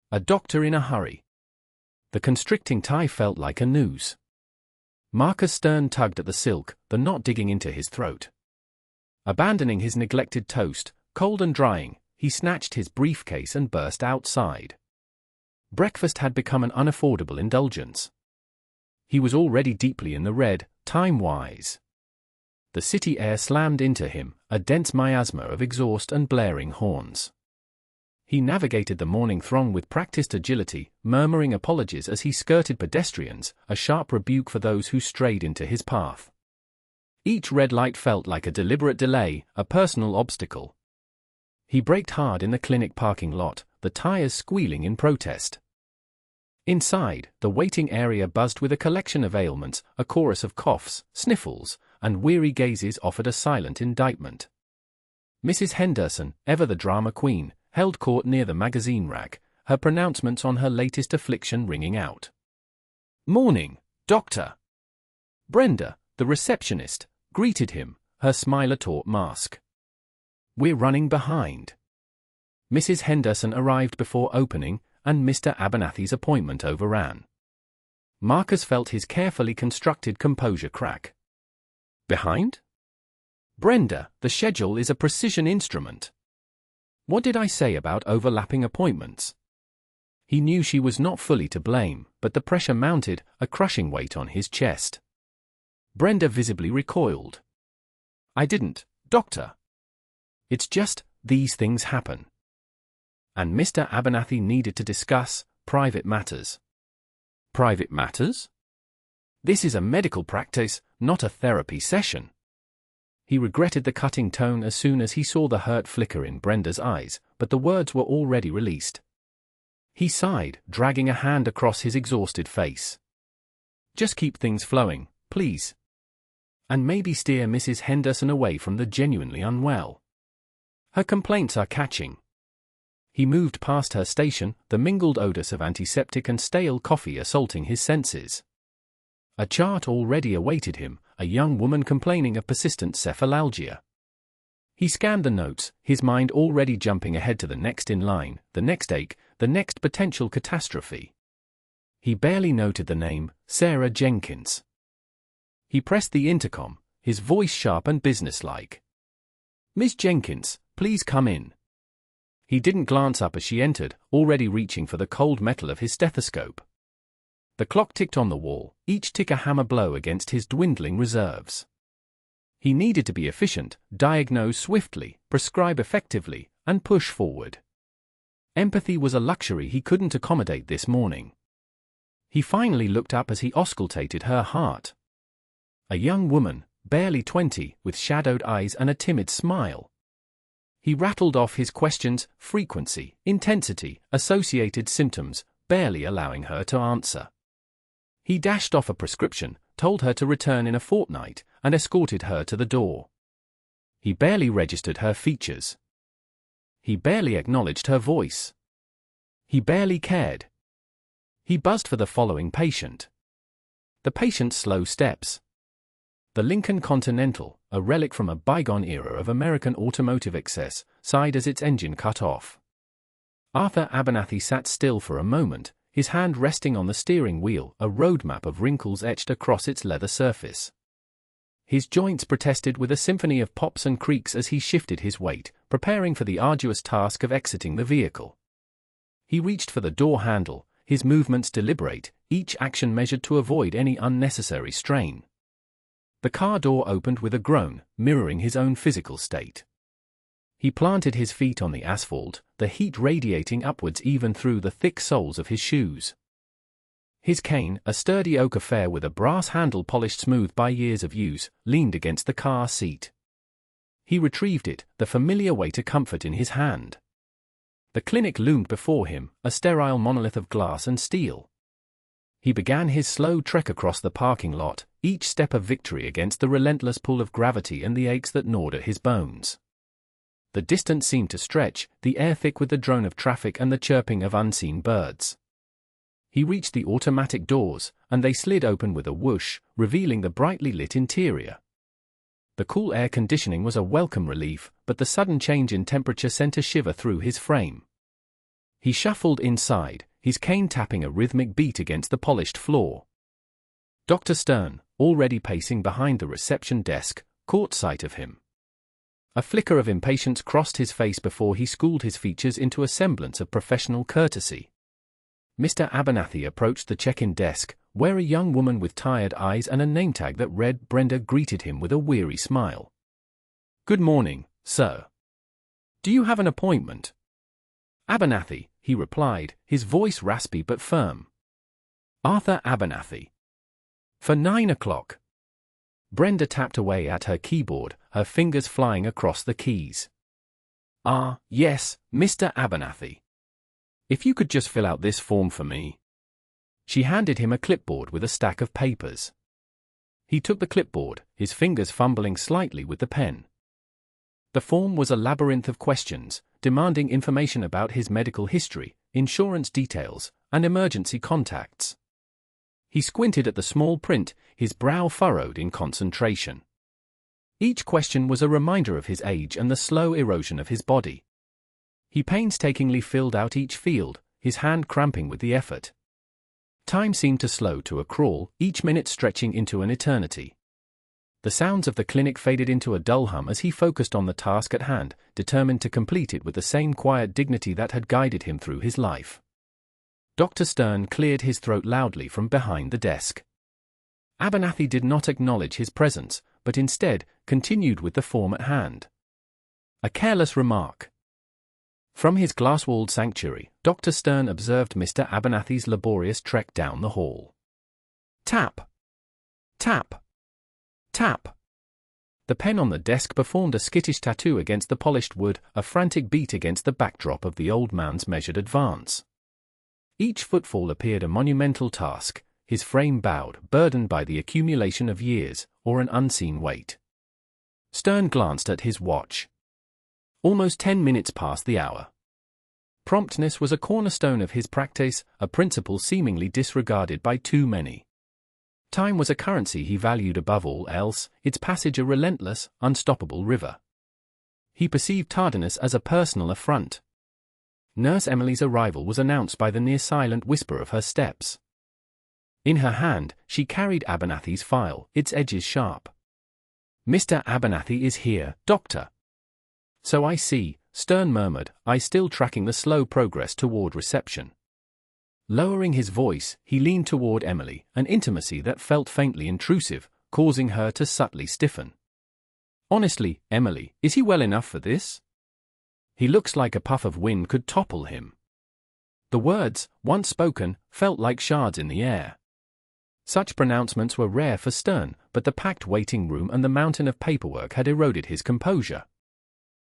A doctor in a hurry. The constricting tie felt like a noose. Marcus Stern tugged at the silk, the knot digging into his throat. Abandoning his neglected toast, cold and drying, he snatched his briefcase and burst outside. Breakfast had become an unaffordable indulgence. He was already deeply in the red, time-wise. The city air slammed into him, a dense miasma of exhaust and blaring horns. He navigated the morning throng with practiced agility, murmuring apologies as he skirted pedestrians, a sharp rebuke for those who strayed into his path. Each red light felt like a deliberate delay, a personal obstacle. He braked hard in the clinic parking lot, the tires squealing in protest. Inside, the waiting area buzzed with a collection of ailments, a chorus of coughs, sniffles, and weary gazes offered a silent indictment. Mrs. Henderson, ever the drama queen, held court near the magazine rack, her pronouncements on her latest affliction ringing out. "Morning, doctor." Brenda, the receptionist, greeted him, her smile a taut mask. "We're running behind." Mrs. Henderson arrived before opening, and Mr. Abernathy's appointment overran. Marcus felt his carefully constructed composure crack. "Behind?" "Brenda, the schedule is a precision instrument." "What did I say about overlapping appointments?" He knew she was not fully to blame, but the pressure mounted, a crushing weight on his chest. Brenda visibly recoiled. "I didn't, doctor. It's just, these things happen." And Mr. Abernathy needed to discuss private matters. Private matters? This is a medical practice, not a therapy session. He regretted the cutting tone as soon as he saw the hurt flicker in Brenda's eyes, but the words were already released. He sighed, dragging a hand across his exhausted face. "Just keep things flowing, please. And maybe steer Mrs. Henderson away from the genuinely unwell. Her complaints are catching." He moved past her station, the mingled odors of antiseptic and stale coffee assaulting his senses. A chart already awaited him, a young woman complaining of persistent cephalalgia. He scanned the notes, his mind already jumping ahead to the next in line, the next ache, the next potential catastrophe. He barely noted the name, Sarah Jenkins. He pressed the intercom, his voice sharp and businesslike. "Miss Jenkins, please come in." He didn't glance up as she entered, already reaching for the cold metal of his stethoscope. The clock ticked on the wall, each tick a hammer blow against his dwindling reserves. He needed to be efficient, diagnose swiftly, prescribe effectively, and push forward. Empathy was a luxury he couldn't accommodate this morning. He finally looked up as he auscultated her heart. A young woman, barely 20, with shadowed eyes and a timid smile. He rattled off his questions, frequency, intensity, associated symptoms, barely allowing her to answer. He dashed off a prescription, told her to return in a fortnight, and escorted her to the door. He barely registered her features. He barely acknowledged her voice. He barely cared. He buzzed for the following patient. The patient's slow steps. The Lincoln Continental, a relic from a bygone era of American automotive excess, sighed as its engine cut off. Arthur Abernathy sat still for a moment, his hand resting on the steering wheel, a roadmap of wrinkles etched across its leather surface. His joints protested with a symphony of pops and creaks as he shifted his weight, preparing for the arduous task of exiting the vehicle. He reached for the door handle, his movements deliberate, each action measured to avoid any unnecessary strain. The car door opened with a groan, mirroring his own physical state. He planted his feet on the asphalt, the heat radiating upwards even through the thick soles of his shoes. His cane, a sturdy oak affair with a brass handle polished smooth by years of use, leaned against the car seat. He retrieved it, the familiar weight of comfort in his hand. The clinic loomed before him, a sterile monolith of glass and steel. He began his slow trek across the parking lot, each step a victory against the relentless pull of gravity and the aches that gnawed at his bones. The distance seemed to stretch, the air thick with the drone of traffic and the chirping of unseen birds. He reached the automatic doors, and they slid open with a whoosh, revealing the brightly lit interior. The cool air conditioning was a welcome relief, but the sudden change in temperature sent a shiver through his frame. He shuffled inside, his cane tapping a rhythmic beat against the polished floor. Dr. Stern, already pacing behind the reception desk, caught sight of him. A flicker of impatience crossed his face before he schooled his features into a semblance of professional courtesy. Mr. Abernathy approached the check-in desk, where a young woman with tired eyes and a name tag that read Brenda greeted him with a weary smile. "Good morning, sir. Do you have an appointment?" "Abernathy," he replied, his voice raspy but firm. "Arthur Abernathy. For 9 o'clock. Brenda tapped away at her keyboard, her fingers flying across the keys. "Ah, yes, Mr. Abernathy. If you could just fill out this form for me." She handed him a clipboard with a stack of papers. He took the clipboard, his fingers fumbling slightly with the pen. The form was a labyrinth of questions, demanding information about his medical history, insurance details, and emergency contacts. He squinted at the small print, his brow furrowed in concentration. Each question was a reminder of his age and the slow erosion of his body. He painstakingly filled out each field, his hand cramping with the effort. Time seemed to slow to a crawl, each minute stretching into an eternity. The sounds of the clinic faded into a dull hum as he focused on the task at hand, determined to complete it with the same quiet dignity that had guided him through his life. Dr. Stern cleared his throat loudly from behind the desk. Abernathy did not acknowledge his presence, but instead continued with the form at hand. A careless remark. From his glass-walled sanctuary, Dr. Stern observed Mr. Abernathy's laborious trek down the hall. Tap! Tap! Tap! The pen on the desk performed a skittish tattoo against the polished wood, a frantic beat against the backdrop of the old man's measured advance. Each footfall appeared a monumental task, his frame bowed, burdened by the accumulation of years, or an unseen weight. Stern glanced at his watch. Almost 10 minutes past the hour. Promptness was a cornerstone of his practice, a principle seemingly disregarded by too many. Time was a currency he valued above all else, its passage a relentless, unstoppable river. He perceived tardiness as a personal affront. Nurse Emily's arrival was announced by the near-silent whisper of her steps. In her hand, she carried Abernathy's file, its edges sharp. "Mr. Abernathy is here, doctor." "So I see," Stern murmured, eyes still tracking the slow progress toward reception. Lowering his voice, he leaned toward Emily, an intimacy that felt faintly intrusive, causing her to subtly stiffen. "Honestly, Emily, is he well enough for this? He looks like a puff of wind could topple him." The words, once spoken, felt like shards in the air. Such pronouncements were rare for Stern, but the packed waiting room and the mountain of paperwork had eroded his composure.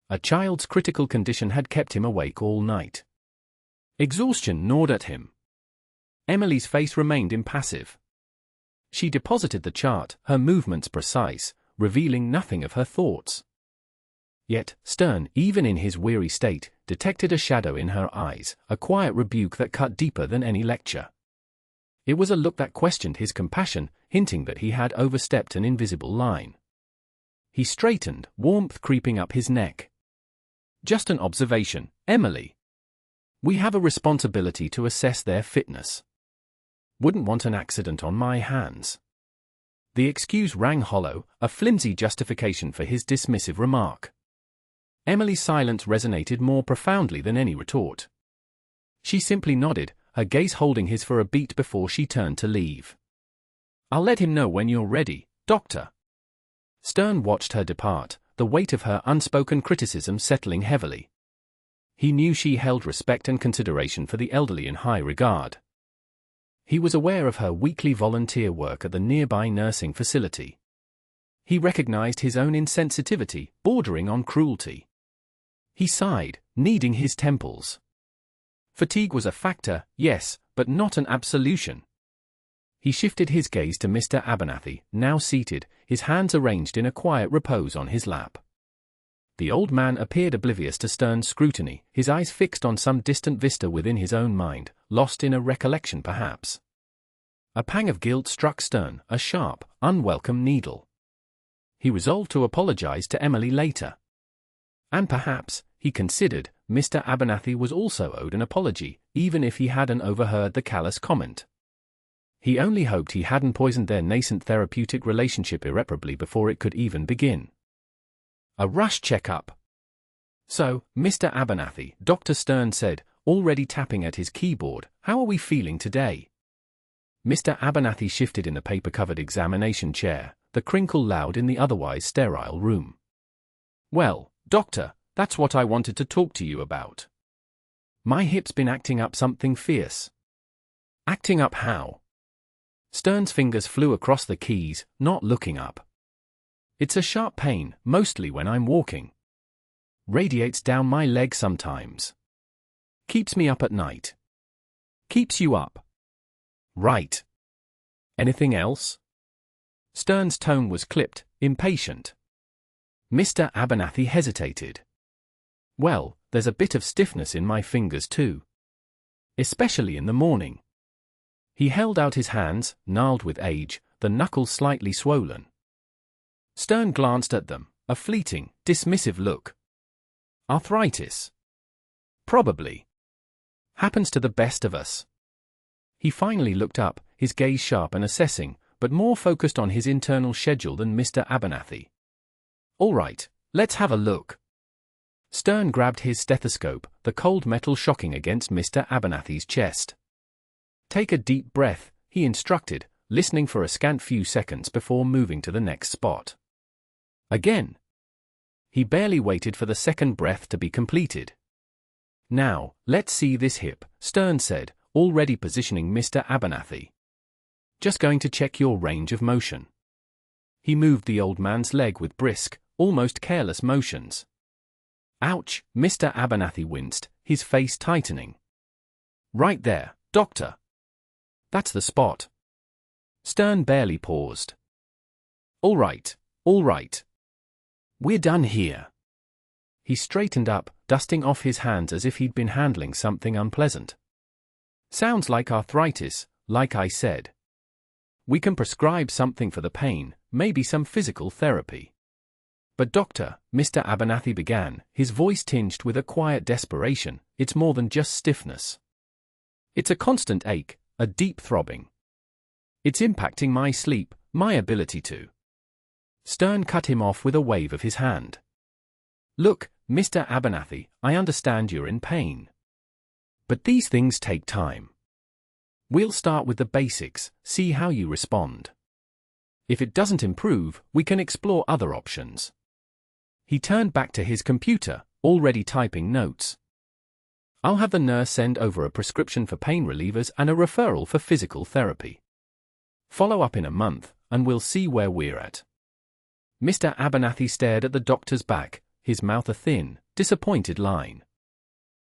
A child's critical condition had kept him awake all night. Exhaustion gnawed at him. Emily's face remained impassive. She deposited the chart, her movements precise, revealing nothing of her thoughts. Yet, Stern, even in his weary state, detected a shadow in her eyes, a quiet rebuke that cut deeper than any lecture. It was a look that questioned his compassion, hinting that he had overstepped an invisible line. He straightened, warmth creeping up his neck. "Just an observation, Emily. We have a responsibility to assess their fitness. Wouldn't want an accident on my hands." The excuse rang hollow, a flimsy justification for his dismissive remark. Emily's silence resonated more profoundly than any retort. She simply nodded, her gaze holding his for a beat before she turned to leave. "I'll let him know when you're ready, doctor." Stern watched her depart, the weight of her unspoken criticism settling heavily. He knew she held respect and consideration for the elderly in high regard. He was aware of her weekly volunteer work at the nearby nursing facility. He recognized his own insensitivity, bordering on cruelty. He sighed, kneading his temples. Fatigue was a factor, yes, but not an absolution. He shifted his gaze to Mr. Abernathy, now seated, his hands arranged in a quiet repose on his lap. The old man appeared oblivious to Stern's scrutiny, his eyes fixed on some distant vista within his own mind, lost in a recollection perhaps. A pang of guilt struck Stern, a sharp, unwelcome needle. He resolved to apologize to Emily later. And perhaps, he considered, Mr. Abernathy was also owed an apology, even if he hadn't overheard the callous comment. He only hoped he hadn't poisoned their nascent therapeutic relationship irreparably before it could even begin. A rush checkup. "So, Mr. Abernathy," Dr. Stern said, already tapping at his keyboard, "how are we feeling today?" Mr. Abernathy shifted in the paper-covered examination chair, the crinkle loud in the otherwise sterile room. "Well, doctor, that's what I wanted to talk to you about. My hip's been acting up something fierce." "Acting up how?" Stern's fingers flew across the keys, not looking up. "It's a sharp pain, mostly when I'm walking. Radiates down my leg sometimes. Keeps me up at night." "Keeps you up?" "Right. Anything else?" Stern's tone was clipped, impatient. Mr. Abernathy hesitated. "Well, there's a bit of stiffness in my fingers too. Especially in the morning." He held out his hands, gnarled with age, the knuckles slightly swollen. Stern glanced at them, a fleeting, dismissive look. "Arthritis?" "Probably. Happens to the best of us." He finally looked up, his gaze sharp and assessing, but more focused on his internal schedule than Mr. Abernathy. "All right, let's have a look." Stern grabbed his stethoscope, the cold metal shocking against Mr. Abernathy's chest. "Take a deep breath," he instructed, listening for a scant few seconds before moving to the next spot. Again. He barely waited for the second breath to be completed. "Now, let's see this hip," Stern said, already positioning Mr. Abernathy. "Just going to check your range of motion." He moved the old man's leg with brisk, almost careless motions. "Ouch," Mr. Abernathy winced, his face tightening. "Right there, doctor. That's the spot." Stern barely paused. All right. We're done here." He straightened up, dusting off his hands as if he'd been handling something unpleasant. "Sounds like arthritis, like I said. We can prescribe something for the pain, maybe some physical therapy." "But doctor," Mr. Abernathy began, his voice tinged with a quiet desperation, "it's more than just stiffness. It's a constant ache, a deep throbbing. It's impacting my sleep, my ability to." Stern cut him off with a wave of his hand. "Look, Mr. Abernathy, I understand you're in pain. But these things take time. We'll start with the basics, see how you respond. If it doesn't improve, we can explore other options." He turned back to his computer, already typing notes. "I'll have the nurse send over a prescription for pain relievers and a referral for physical therapy. Follow up in a month, and we'll see where we're at." Mr. Abernathy stared at the doctor's back, his mouth a thin, disappointed line.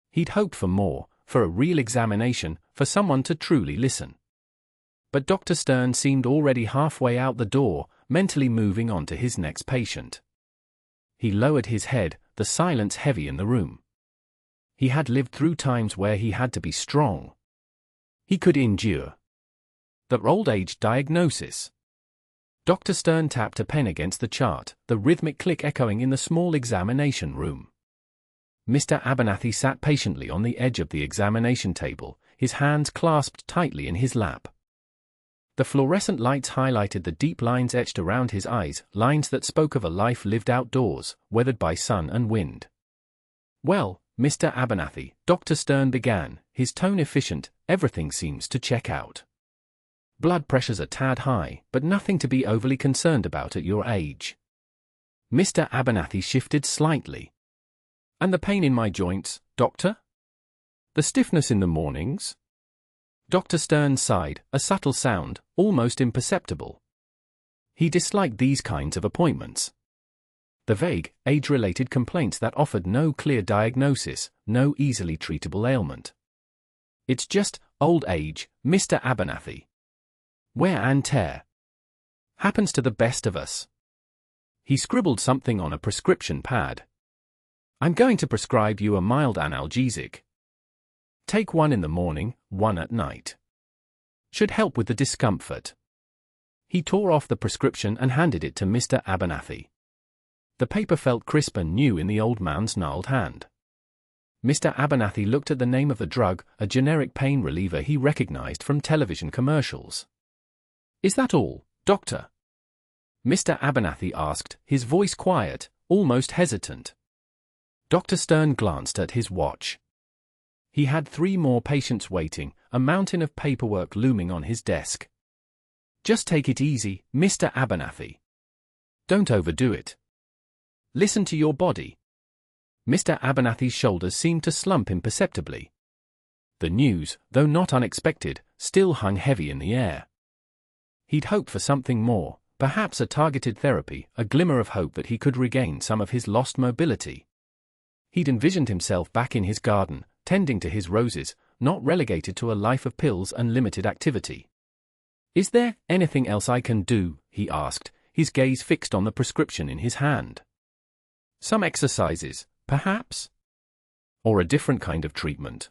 He'd hoped for more, for a real examination, for someone to truly listen. But Dr. Stern seemed already halfway out the door, mentally moving on to his next patient. He lowered his head, the silence heavy in the room. He had lived through times where he had to be strong. He could endure. The old age diagnosis. Dr. Stern tapped a pen against the chart, the rhythmic click echoing in the small examination room. Mr. Abernathy sat patiently on the edge of the examination table, his hands clasped tightly in his lap. The fluorescent lights highlighted the deep lines etched around his eyes, lines that spoke of a life lived outdoors, weathered by sun and wind. "Well, Mr. Abernathy," Dr. Stern began, his tone efficient, "everything seems to check out. Blood pressure's a tad high, but nothing to be overly concerned about at your age." Mr. Abernathy shifted slightly. "And the pain in my joints, doctor? The stiffness in the mornings?" Dr. Stern sighed, a subtle sound, almost imperceptible. He disliked these kinds of appointments. The vague, age-related complaints that offered no clear diagnosis, no easily treatable ailment. "It's just old age, Mr. Abernathy. Wear and tear. Happens to the best of us." He scribbled something on a prescription pad. "I'm going to prescribe you a mild analgesic. Take one in the morning, one at night. Should help with the discomfort." He tore off the prescription and handed it to Mr. Abernathy. The paper felt crisp and new in the old man's gnarled hand. Mr. Abernathy looked at the name of the drug, a generic pain reliever he recognized from television commercials. "Is that all, Doctor?" Mr. Abernathy asked, his voice quiet, almost hesitant. Dr. Stern glanced at his watch. He had 3 more patients waiting, a mountain of paperwork looming on his desk. "Just take it easy, Mr. Abernathy. Don't overdo it. Listen to your body." Mr. Abernathy's shoulders seemed to slump imperceptibly. The news, though not unexpected, still hung heavy in the air. He'd hoped for something more, perhaps a targeted therapy, a glimmer of hope that he could regain some of his lost mobility. He'd envisioned himself back in his garden, tending to his roses, not relegated to a life of pills and limited activity. "Is there anything else I can do?" he asked, his gaze fixed on the prescription in his hand. "Some exercises, perhaps? Or a different kind of treatment?"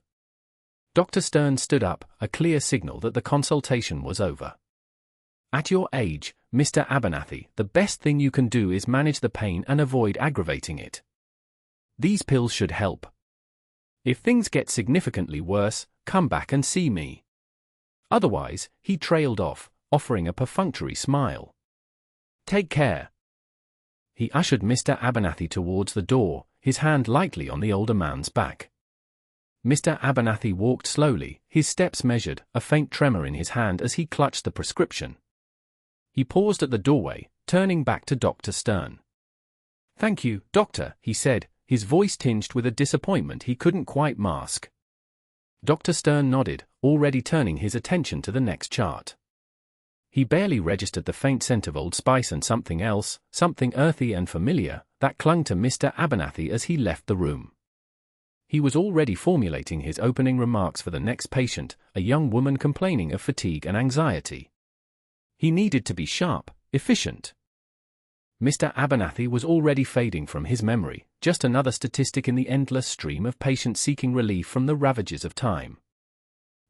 Dr. Stern stood up, a clear signal that the consultation was over. "At your age, Mr. Abernathy, the best thing you can do is manage the pain and avoid aggravating it. These pills should help. If things get significantly worse, come back and see me." Otherwise, he trailed off, offering a perfunctory smile. "Take care." He ushered Mr. Abernathy towards the door, his hand lightly on the older man's back. Mr. Abernathy walked slowly, his steps measured, a faint tremor in his hand as he clutched the prescription. He paused at the doorway, turning back to Dr. Stern. "Thank you, Doctor," he said, his voice tinged with a disappointment he couldn't quite mask. Dr. Stern nodded, already turning his attention to the next chart. He barely registered the faint scent of Old Spice and something else, something earthy and familiar, that clung to Mr. Abernathy as he left the room. He was already formulating his opening remarks for the next patient, a young woman complaining of fatigue and anxiety. He needed to be sharp, efficient. Mr. Abernathy was already fading from his memory, just another statistic in the endless stream of patients seeking relief from the ravages of time.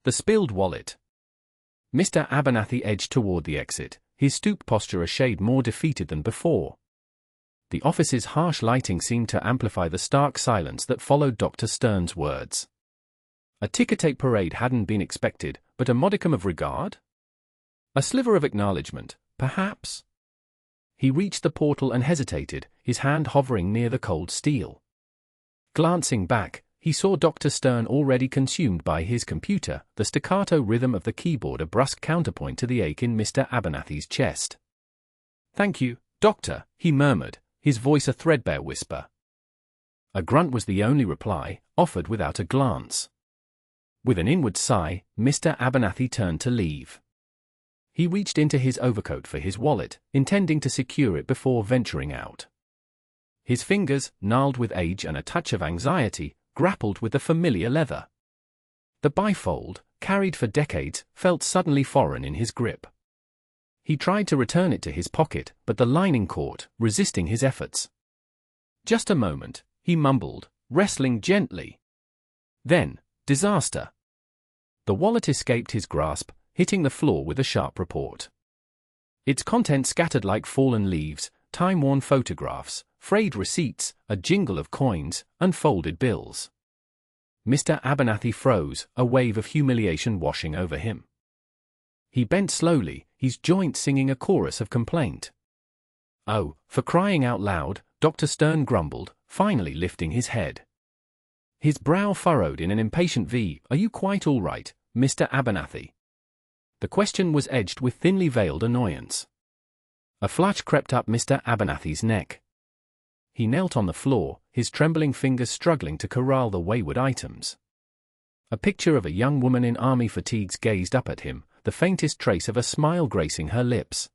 The spilled wallet. Mr. Abernathy edged toward the exit, his stooped posture a shade more defeated than before. The office's harsh lighting seemed to amplify the stark silence that followed Dr. Stern's words. A ticker-tape parade hadn't been expected, but a modicum of regard? A sliver of acknowledgement, perhaps? He reached the portal and hesitated, his hand hovering near the cold steel. Glancing back, he saw Dr. Stern already consumed by his computer, the staccato rhythm of the keyboard a brusque counterpoint to the ache in Mr. Abernathy's chest. "Thank you, Doctor," he murmured, his voice a threadbare whisper. A grunt was the only reply, offered without a glance. With an inward sigh, Mr. Abernathy turned to leave. He reached into his overcoat for his wallet, intending to secure it before venturing out. His fingers, gnarled with age and a touch of anxiety, grappled with the familiar leather. The bifold, carried for decades, felt suddenly foreign in his grip. He tried to return it to his pocket, but the lining caught, resisting his efforts. "Just a moment," he mumbled, wrestling gently. Then, disaster. The wallet escaped his grasp, hitting the floor with a sharp report. Its contents scattered like fallen leaves, time-worn photographs, frayed receipts, a jingle of coins, unfolded bills. Mr. Abernathy froze, a wave of humiliation washing over him. He bent slowly, his joints singing a chorus of complaint. "Oh, for crying out loud," Dr. Stern grumbled, finally lifting his head. His brow furrowed in an impatient V. "Are you quite all right, Mr. Abernathy?" The question was edged with thinly veiled annoyance. A flush crept up Mr. Abernathy's neck. He knelt on the floor, his trembling fingers struggling to corral the wayward items. A picture of a young woman in army fatigues gazed up at him, the faintest trace of a smile gracing her lips.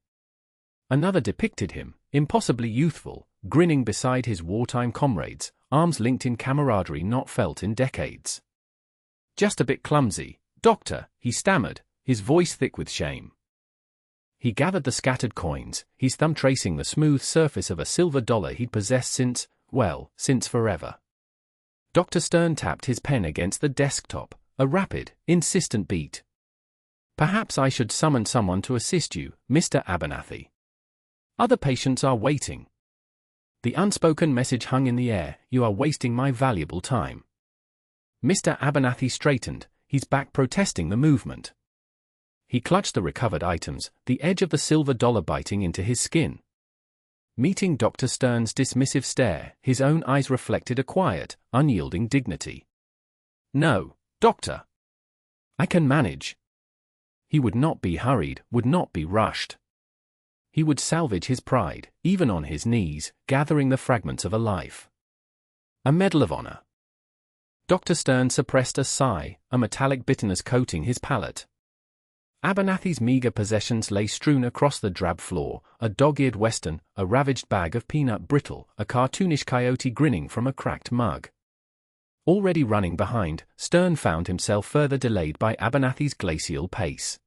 Another depicted him, impossibly youthful, grinning beside his wartime comrades, arms linked in camaraderie not felt in decades. "Just a bit clumsy, Doctor," he stammered, his voice thick with shame. He gathered the scattered coins, his thumb tracing the smooth surface of a silver dollar he'd possessed since forever. Dr. Stern tapped his pen against the desktop, a rapid, insistent beat. "Perhaps I should summon someone to assist you, Mr. Abernathy. Other patients are waiting." The unspoken message hung in the air, "You are wasting my valuable time." Mr. Abernathy straightened, his back protesting the movement. He clutched the recovered items, the edge of the silver dollar biting into his skin. Meeting Dr. Stern's dismissive stare, his own eyes reflected a quiet, unyielding dignity. "No, Doctor. I can manage." He would not be hurried, would not be rushed. He would salvage his pride, even on his knees, gathering the fragments of a life. A Medal of Honor. Dr. Stern suppressed a sigh, a metallic bitterness coating his palate. Abernathy's meager possessions lay strewn across the drab floor, a dog-eared western, a ravaged bag of peanut brittle, a cartoonish coyote grinning from a cracked mug. Already running behind, Stern found himself further delayed by Abernathy's glacial pace.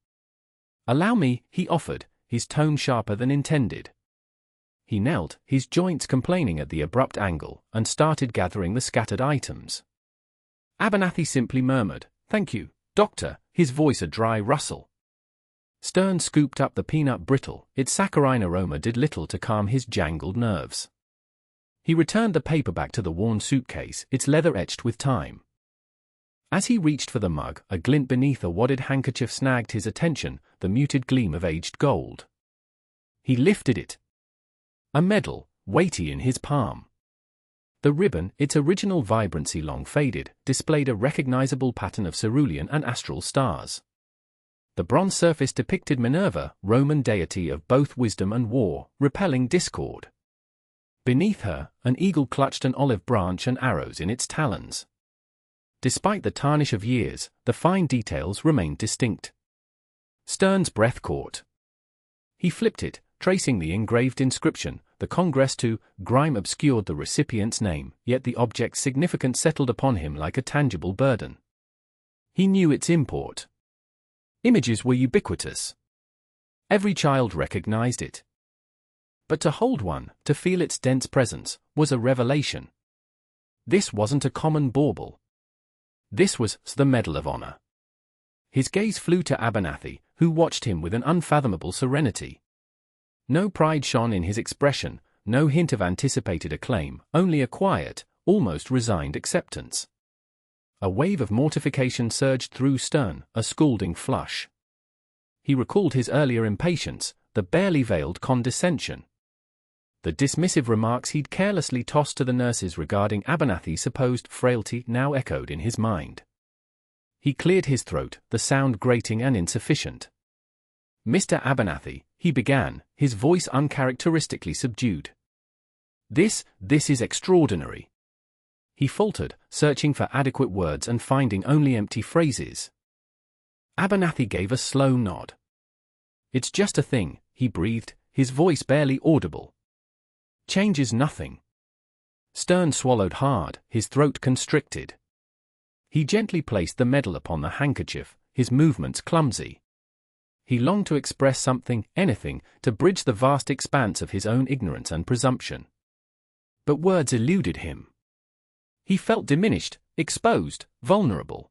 "Allow me," he offered, his tone sharper than intended. He knelt, his joints complaining at the abrupt angle, and started gathering the scattered items. Abernathy simply murmured, "Thank you, Doctor," his voice a dry rustle. Stern scooped up the peanut brittle, its saccharine aroma did little to calm his jangled nerves. He returned the paperback to the worn suitcase, its leather etched with time. As he reached for the mug, a glint beneath a wadded handkerchief snagged his attention, the muted gleam of aged gold. He lifted it. A medal, weighty in his palm. The ribbon, its original vibrancy long faded, displayed a recognizable pattern of cerulean and astral stars. The bronze surface depicted Minerva, Roman deity of both wisdom and war, repelling discord. Beneath her, an eagle clutched an olive branch and arrows in its talons. Despite the tarnish of years, the fine details remained distinct. Stern's breath caught. He flipped it, tracing the engraved inscription, "The Congress to." Grime obscured the recipient's name, yet the object's significance settled upon him like a tangible burden. He knew its import. Images were ubiquitous. Every child recognized it. But to hold one, to feel its dense presence, was a revelation. This wasn't a common bauble. This was the Medal of Honor. His gaze flew to Abernathy, who watched him with an unfathomable serenity. No pride shone in his expression, no hint of anticipated acclaim, only a quiet, almost resigned acceptance. A wave of mortification surged through Stern, a scalding flush. He recalled his earlier impatience, the barely veiled condescension. The dismissive remarks he'd carelessly tossed to the nurses regarding Abernathy's supposed frailty now echoed in his mind. He cleared his throat, the sound grating and insufficient. "Mr. Abernathy," he began, his voice uncharacteristically subdued. This is extraordinary." He faltered, searching for adequate words and finding only empty phrases. Abernathy gave a slow nod. "It's just a thing," he breathed, his voice barely audible. "Changes nothing." Stern swallowed hard, his throat constricted. He gently placed the medal upon the handkerchief, his movements clumsy. He longed to express something, anything, to bridge the vast expanse of his own ignorance and presumption. But words eluded him. He felt diminished, exposed, vulnerable.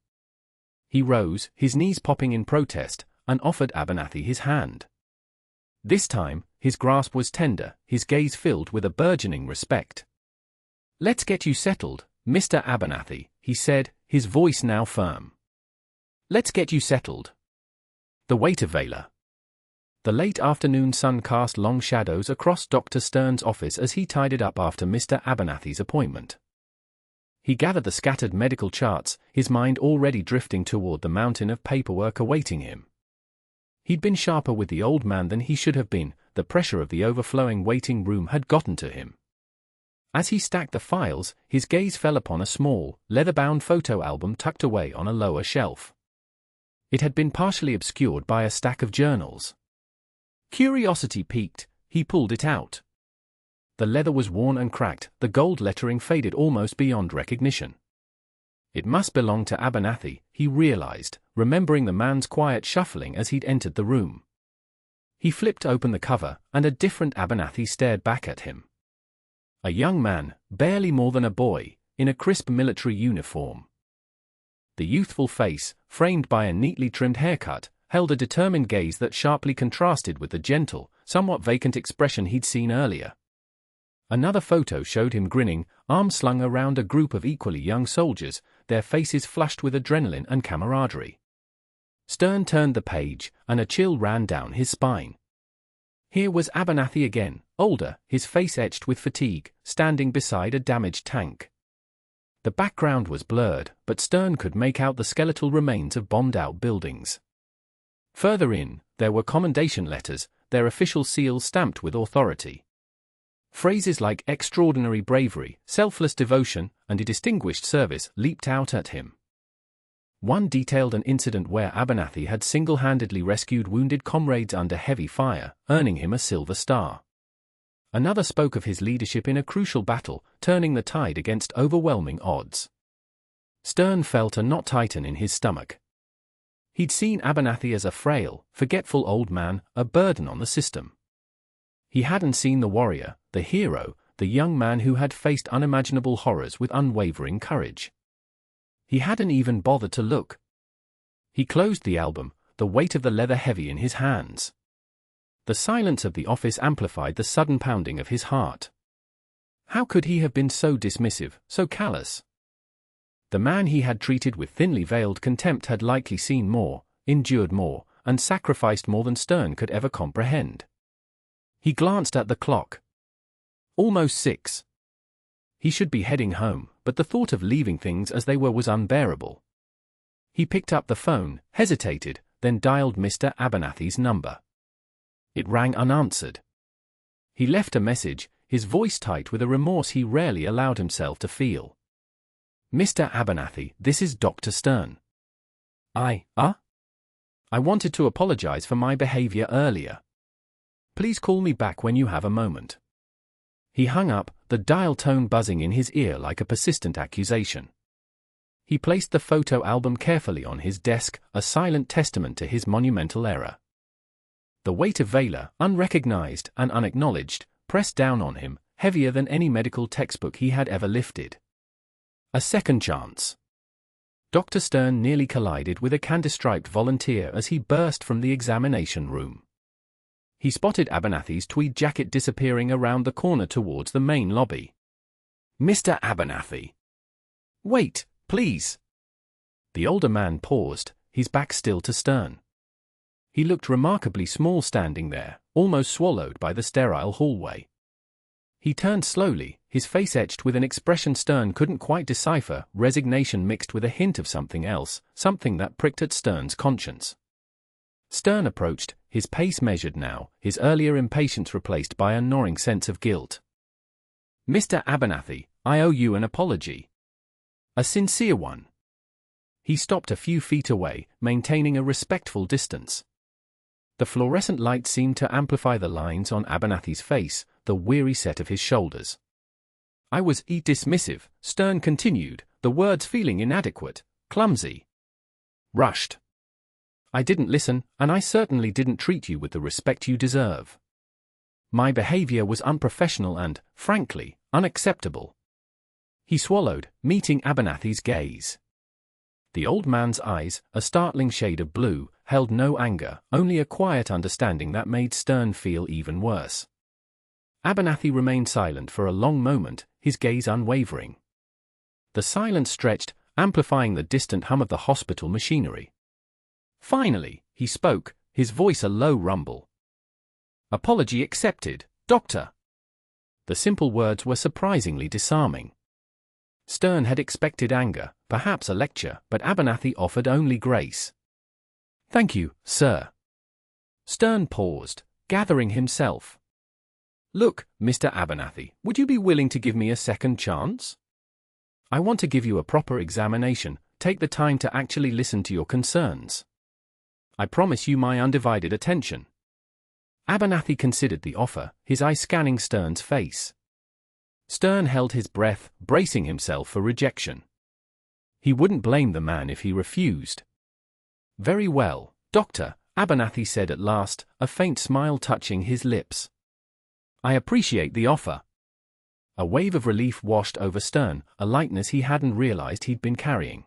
He rose, his knees popping in protest, and offered Abernathy his hand. This time, his grasp was tender, his gaze filled with a burgeoning respect. "Let's get you settled, Mr. Abernathy," he said, his voice now firm. "Let's get you settled." The waiter Vela. The late afternoon sun cast long shadows across Dr. Stern's office as he tidied up after Mr. Abernathy's appointment. He gathered the scattered medical charts, his mind already drifting toward the mountain of paperwork awaiting him. He'd been sharper with the old man than he should have been, the pressure of the overflowing waiting room had gotten to him. As he stacked the files, his gaze fell upon a small, leather-bound photo album tucked away on a lower shelf. It had been partially obscured by a stack of journals. Curiosity piqued, he pulled it out. The leather was worn and cracked, the gold lettering faded almost beyond recognition. It must belong to Abernathy, he realized, remembering the man's quiet shuffling as he'd entered the room. He flipped open the cover, and a different Abernathy stared back at him. A young man, barely more than a boy, in a crisp military uniform. The youthful face, framed by a neatly trimmed haircut, held a determined gaze that sharply contrasted with the gentle, somewhat vacant expression he'd seen earlier. Another photo showed him grinning, arms slung around a group of equally young soldiers, their faces flushed with adrenaline and camaraderie. Stern turned the page, and a chill ran down his spine. Here was Abernathy again, older, his face etched with fatigue, standing beside a damaged tank. The background was blurred, but Stern could make out the skeletal remains of bombed-out buildings. Further in, there were commendation letters, their official seals stamped with authority. Phrases like extraordinary bravery, selfless devotion, and a distinguished service leaped out at him. One detailed an incident where Abernathy had single-handedly rescued wounded comrades under heavy fire, earning him a Silver Star. Another spoke of his leadership in a crucial battle, turning the tide against overwhelming odds. Stern felt a knot tighten in his stomach. He'd seen Abernathy as a frail, forgetful old man, a burden on the system. He hadn't seen the warrior, the hero, the young man who had faced unimaginable horrors with unwavering courage. He hadn't even bothered to look. He closed the album, the weight of the leather heavy in his hands. The silence of the office amplified the sudden pounding of his heart. How could he have been so dismissive, so callous? The man he had treated with thinly veiled contempt had likely seen more, endured more, and sacrificed more than Stern could ever comprehend. He glanced at the clock. Almost 6. He should be heading home, but the thought of leaving things as they were was unbearable. He picked up the phone, hesitated, then dialed Mr. Abernathy's number. It rang unanswered. He left a message, his voice tight with a remorse he rarely allowed himself to feel. Mr. Abernathy, this is Dr. Stern. I wanted to apologize for my behavior earlier. Please call me back when you have a moment. He hung up, the dial tone buzzing in his ear like a persistent accusation. He placed the photo album carefully on his desk, a silent testament to his monumental error. The weight of valor, unrecognized and unacknowledged, pressed down on him, heavier than any medical textbook he had ever lifted. A second chance. Dr. Stern nearly collided with a candy-striped volunteer as he burst from the examination room. He spotted Abernathy's tweed jacket disappearing around the corner towards the main lobby. Mr. Abernathy. Wait, please. The older man paused, his back still to Stern. He looked remarkably small standing there, almost swallowed by the sterile hallway. He turned slowly, his face etched with an expression Stern couldn't quite decipher, resignation mixed with a hint of something else, something that pricked at Stern's conscience. Stern approached, his pace measured now, his earlier impatience replaced by a gnawing sense of guilt. Mr. Abernathy, I owe you an apology. A sincere one. He stopped a few feet away, maintaining a respectful distance. The fluorescent light seemed to amplify the lines on Abernathy's face, the weary set of his shoulders. I was dismissive, Stern continued, the words feeling inadequate, clumsy. Rushed. I didn't listen, and I certainly didn't treat you with the respect you deserve. My behavior was unprofessional and, frankly, unacceptable. He swallowed, meeting Abernathy's gaze. The old man's eyes, a startling shade of blue, held no anger, only a quiet understanding that made Stern feel even worse. Abernathy remained silent for a long moment, his gaze unwavering. The silence stretched, amplifying the distant hum of the hospital machinery. Finally, he spoke, his voice a low rumble. Apology accepted, Doctor. The simple words were surprisingly disarming. Stern had expected anger, perhaps a lecture, but Abernathy offered only grace. Thank you, sir. Stern paused, gathering himself. Look, Mr. Abernathy, would you be willing to give me a second chance? I want to give you a proper examination, take the time to actually listen to your concerns. I promise you my undivided attention. Abernathy considered the offer, his eye scanning Stern's face. Stern held his breath, bracing himself for rejection. He wouldn't blame the man if he refused. Very well, Doctor, Abernathy said at last, a faint smile touching his lips. I appreciate the offer. A wave of relief washed over Stern, a lightness he hadn't realized he'd been carrying.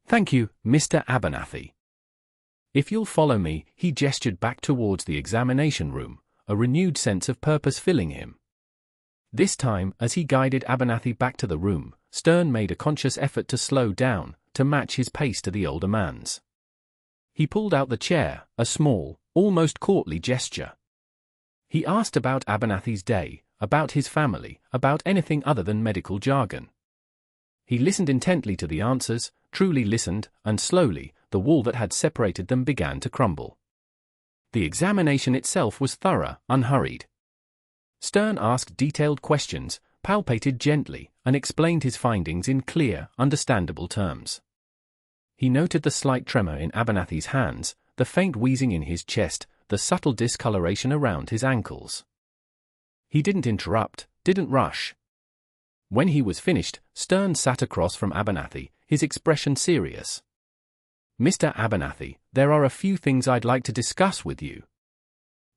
Thank you, Mr. Abernathy. If you'll follow me, he gestured back towards the examination room, a renewed sense of purpose filling him. This time, as he guided Abernathy back to the room, Stern made a conscious effort to slow down, to match his pace to the older man's. He pulled out the chair, a small, almost courtly gesture. He asked about Abernathy's day, about his family, about anything other than medical jargon. He listened intently to the answers, truly listened, and slowly, the wall that had separated them began to crumble. The examination itself was thorough, unhurried. Stern asked detailed questions, palpated gently, and explained his findings in clear, understandable terms. He noted the slight tremor in Abernathy's hands, the faint wheezing in his chest, the subtle discoloration around his ankles. He didn't interrupt, didn't rush. When he was finished, Stern sat across from Abernathy, his expression serious. "Mr. Abernathy, there are a few things I'd like to discuss with you.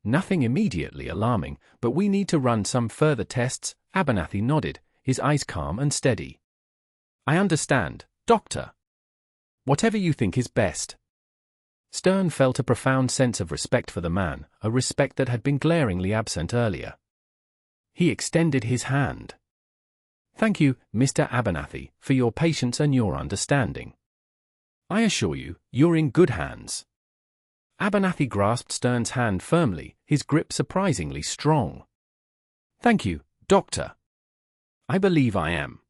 Nothing immediately alarming, but we need to run some further tests." Abernathy nodded, his eyes calm and steady. "I understand, Doctor. Whatever you think is best." Stern felt a profound sense of respect for the man, a respect that had been glaringly absent earlier. He extended his hand. "Thank you, Mr. Abernathy, for your patience and your understanding. I assure you, you're in good hands." Abernathy grasped Stern's hand firmly, his grip surprisingly strong. "Thank you, Doctor. I believe I am."